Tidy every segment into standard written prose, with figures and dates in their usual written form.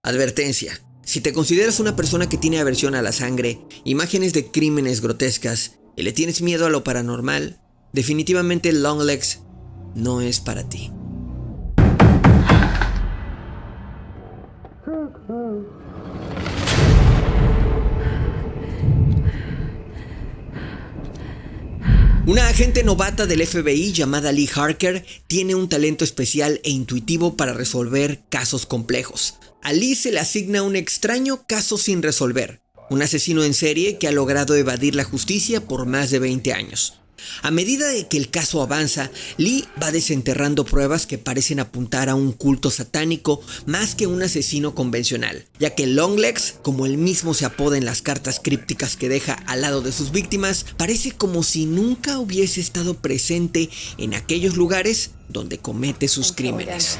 Advertencia: si te consideras una persona que tiene aversión a la sangre, imágenes de crímenes grotescas y le tienes miedo a lo paranormal, definitivamente Longlegs no es para ti. Una agente novata del FBI llamada Lee Harker tiene un talento especial e intuitivo para resolver casos complejos. A Lee se le asigna un extraño caso sin resolver, un asesino en serie que ha logrado evadir la justicia por más de 20 años. A medida de que el caso avanza, Lee va desenterrando pruebas que parecen apuntar a un culto satánico más que un asesino convencional, ya que Longlegs, como él mismo se apoda en las cartas crípticas que deja al lado de sus víctimas, parece como si nunca hubiese estado presente en aquellos lugares donde comete sus crímenes.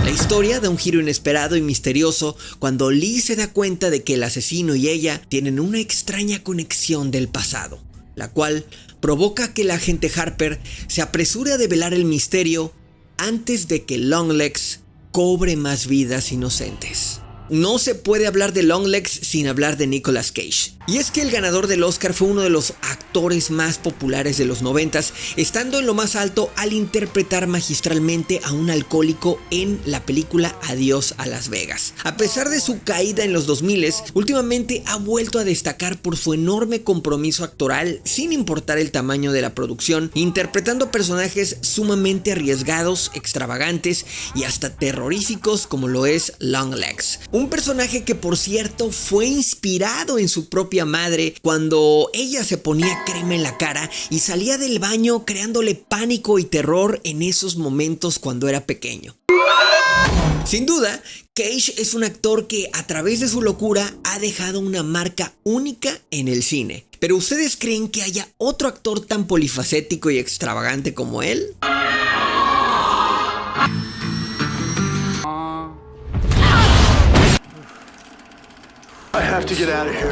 La historia da un giro inesperado y misterioso cuando Lee se da cuenta de que el asesino y ella tienen una extraña conexión del pasado, la cual provoca que la agente Harper se apresure a develar el misterio antes de que Longlegs cobre más vidas inocentes. No se puede hablar de Longlegs sin hablar de Nicolas Cage. Y es que el ganador del Oscar fue uno de los actores más populares de los 90s, estando en lo más alto al interpretar magistralmente a un alcohólico en la película Adiós a Las Vegas. A pesar de su caída en los 2000s, últimamente ha vuelto a destacar por su enorme compromiso actoral sin importar el tamaño de la producción, interpretando personajes sumamente arriesgados, extravagantes y hasta terroríficos como lo es Longlegs. Un personaje que, por cierto, fue inspirado en su propia madre cuando ella se ponía crema en la cara y salía del baño creándole pánico y terror en esos momentos cuando era pequeño. Sin duda, Cage es un actor que a través de su locura ha dejado una marca única en el cine. ¿Pero ustedes creen que haya otro actor tan polifacético y extravagante como él?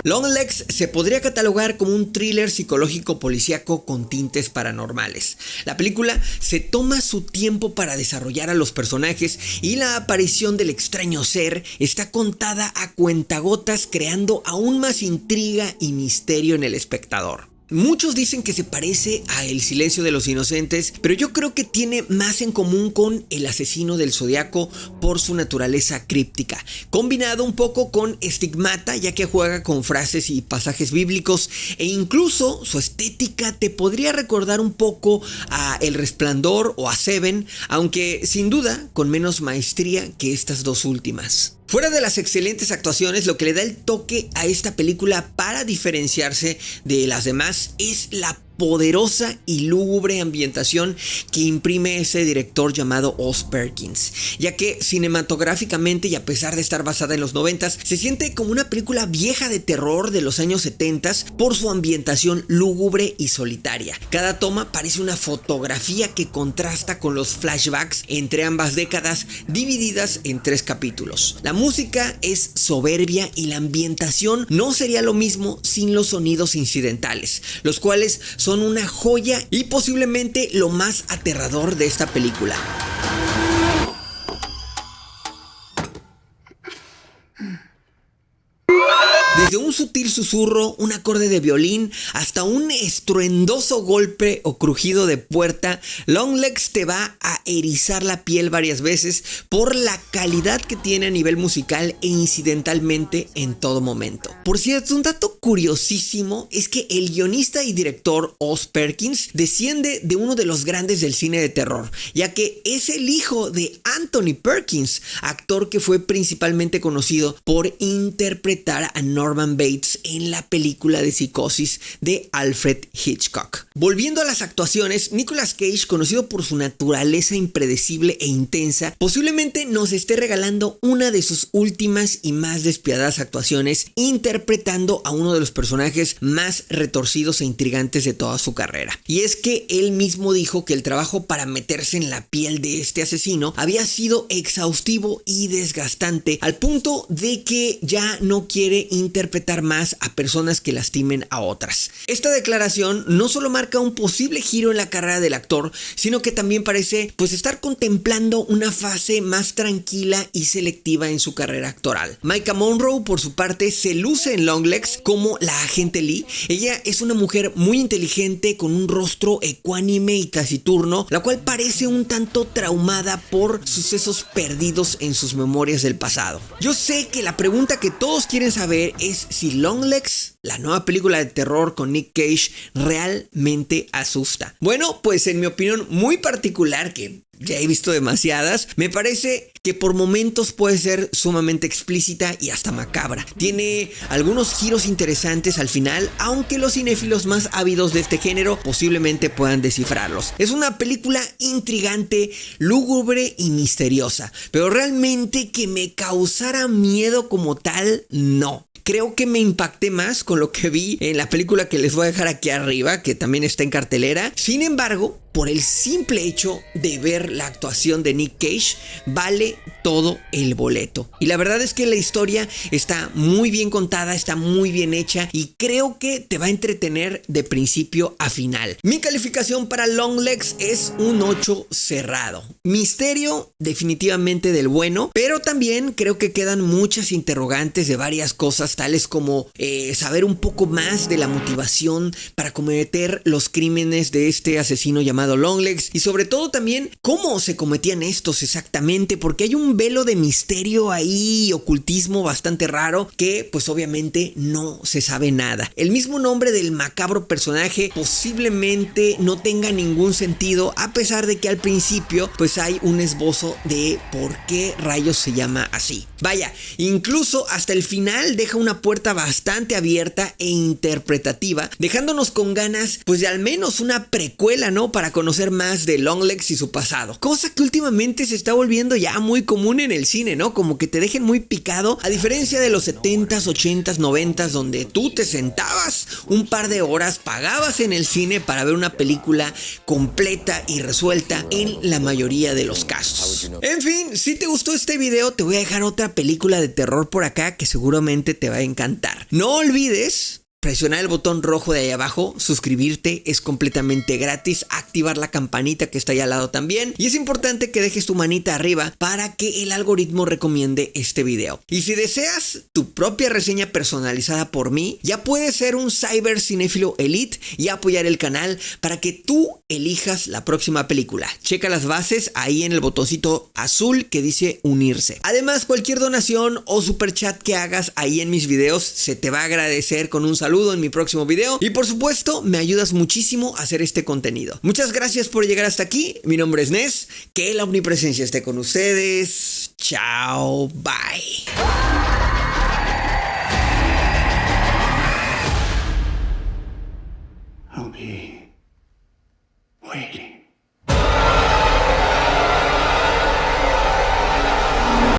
Longlegs se podría catalogar como un thriller psicológico policíaco con tintes paranormales. La película se toma su tiempo para desarrollar a los personajes y la aparición del extraño ser está contada a cuentagotas, creando aún más intriga y misterio en el espectador. Muchos dicen que se parece a El Silencio de los Inocentes, pero yo creo que tiene más en común con El Asesino del Zodiaco por su naturaleza críptica, combinado un poco con Stigmata, ya que juega con frases y pasajes bíblicos, e incluso su estética te podría recordar un poco a El Resplandor o a Seven, aunque sin duda con menos maestría que estas dos últimas. Fuera de las excelentes actuaciones, lo que le da el toque a esta película para diferenciarse de las demás es la poderosa y lúgubre ambientación que imprime ese director llamado Oz Perkins, ya que cinematográficamente y a pesar de estar basada en los 90s, se siente como una película vieja de terror de los años 70s por su ambientación lúgubre y solitaria. Cada toma parece una fotografía que contrasta con los flashbacks entre ambas décadas, divididas en 3 capítulos. La música es soberbia y la ambientación no sería lo mismo sin los sonidos incidentales, los cuales son una joya y posiblemente lo más aterrador de esta película. Desde un sutil susurro, un acorde de violín, hasta un estruendoso golpe o crujido de puerta, Longlegs te va a erizar la piel varias veces por la calidad que tiene a nivel musical e incidentalmente en todo momento. Por cierto, un dato curiosísimo es que el guionista y director Oz Perkins desciende de uno de los grandes del cine de terror, ya que es el hijo de Anthony Perkins, actor que fue principalmente conocido por interpretar a Norman Bates en la película de Psicosis de Alfred Hitchcock. Volviendo a las actuaciones, Nicolas Cage, conocido por su naturaleza impredecible e intensa, posiblemente nos esté regalando una de sus últimas y más despiadadas actuaciones, interpretando a uno de los personajes más retorcidos e intrigantes de toda su carrera. Y es que él mismo dijo que el trabajo para meterse en la piel de este asesino había sido exhaustivo y desgastante, al punto de que ya no quiere interpretar afectar más a personas que lastimen a otras. Esta declaración no solo marca un posible giro en la carrera del actor, sino que también parece pues estar contemplando una fase más tranquila y selectiva en su carrera actoral. Maika Monroe, por su parte, se luce en Longlegs como la agente Lee. Ella es una mujer muy inteligente con un rostro ecuánime y taciturno, la cual parece un tanto traumada por sucesos perdidos en sus memorias del pasado. Yo sé que la pregunta que todos quieren saber es si Longlegs, la nueva película de terror con Nick Cage, realmente asusta. Bueno, pues en mi opinión muy particular, que ya he visto demasiadas, me parece que por momentos puede ser sumamente explícita y hasta macabra. Tiene algunos giros interesantes al final, aunque los cinéfilos más ávidos de este género posiblemente puedan descifrarlos. Es una película intrigante, lúgubre y misteriosa, pero realmente que me causara miedo como tal, no. Creo que me impacté más con lo que vi en la película que les voy a dejar aquí arriba, que también está en cartelera. Sin embargo, por el simple hecho de ver la actuación de Nick Cage, vale todo el boleto. Y la verdad es que la historia está muy bien contada, está muy bien hecha y creo que te va a entretener de principio a final. Mi calificación para Longlegs es un 8 cerrado. Misterio definitivamente del bueno, pero también creo que quedan muchas interrogantes de varias cosas, tales como saber un poco más de la motivación para cometer los crímenes de este asesino llamado Longlegs, y sobre todo también cómo se cometían estos exactamente, porque hay un velo de misterio ahí, ocultismo bastante raro, que pues obviamente no se sabe nada. El mismo nombre del macabro personaje posiblemente no tenga ningún sentido, a pesar de que al principio pues hay un esbozo de por qué rayos se llama así. Vaya, incluso hasta el final deja una puerta bastante abierta e interpretativa, dejándonos con ganas pues de al menos una precuela, ¿no? Para conocer más de Longlegs y su pasado. Cosa que últimamente se está volviendo ya muy común en el cine, ¿no? Como que te dejen muy picado, a diferencia de los 70s, 80s, 90s, donde tú te sentabas un par de horas, pagabas en el cine para ver una película completa y resuelta en la mayoría de los casos. En fin, si te gustó este video, te voy a dejar otra película de terror por acá que seguramente te va a encantar. No olvides presionar el botón rojo de ahí abajo, suscribirte, es completamente gratis, activar la campanita que está ahí al lado también, y es importante que dejes tu manita arriba para que el algoritmo recomiende este video. Y si deseas tu propia reseña personalizada por mí, ya puedes ser un Cyber Cinéfilo Elite y apoyar el canal para que tú elijas la próxima película. Checa las bases ahí en el botoncito azul que dice unirse. Además, cualquier donación o super chat que hagas ahí en mis videos se te va a agradecer con un saludo en mi próximo video, y por supuesto me ayudas muchísimo a hacer este contenido. Muchas gracias por llegar hasta aquí. Mi nombre es Nes, que la omnipresencia esté con ustedes. Chao, bye.